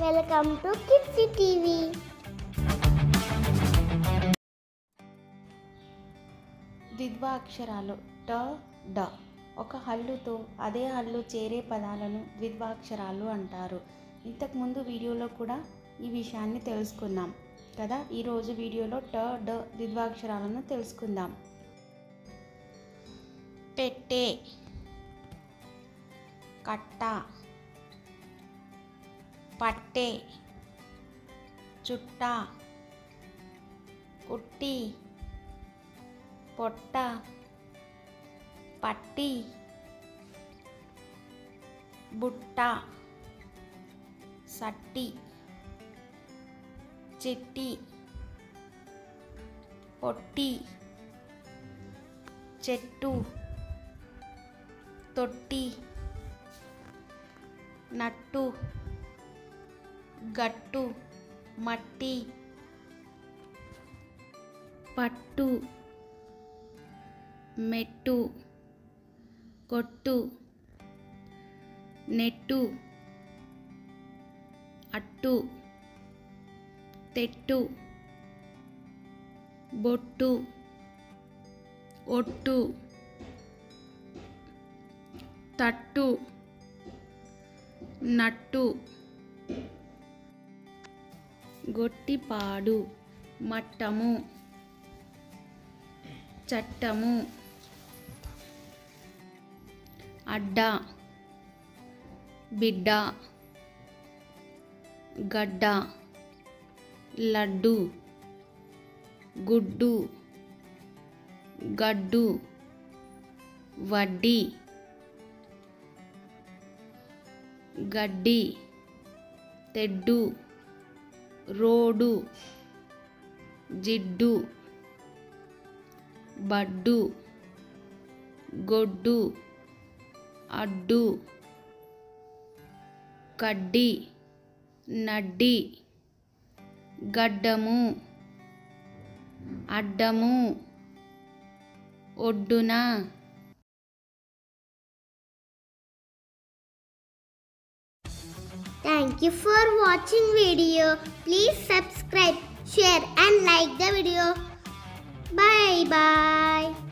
Welcome to kids TV. ద్విత్వాక్షరాలు ట డ ఒక హల్లుతో అదే హల్లు చేరే పదాలను ద్విత్వాక్షరాలు అంటారు. ఇంతకుముందు వీడియోలో కూడా ఈ విషయాన్ని తెలుసుకున్నాం కదా. ఈరోజు వీడియోలో ట డ ద్విత్వాక్షరాలను తెలుసుకుందాం. పెట్టే, కట్ట, పట్టే, చుట్ట, కుట్టి, పొట్ట, పట్టి, బుట్ట, సట్టి, చిట్టి, పొట్టి, చెట్టు, తొట్టి, నట్టు, గట్టు, మట్టి, పట్టు, మెట్టు, కొట్టు, నెట్టు, అట్టు, తెట్టు, బొట్టు, ఒట్టు, తట్టు, నట్టు, గొట్టిపాడు, మట్టము, చట్టము, అడ్డ, బిడ్డ, గడ్డ, లడ్డు, గుడ్డు, గడ్డు, వడ్డీ, గడ్డి, తెడ్డు, రోడు, జిడ్డు, బడ్డు, గొడ్డు, అడ్డు, కడ్డి, నడ్డి, గడ్డము, అడ్డము, ఒడ్డున. Thank you for watching video. Please subscribe, share and like the video. Bye bye.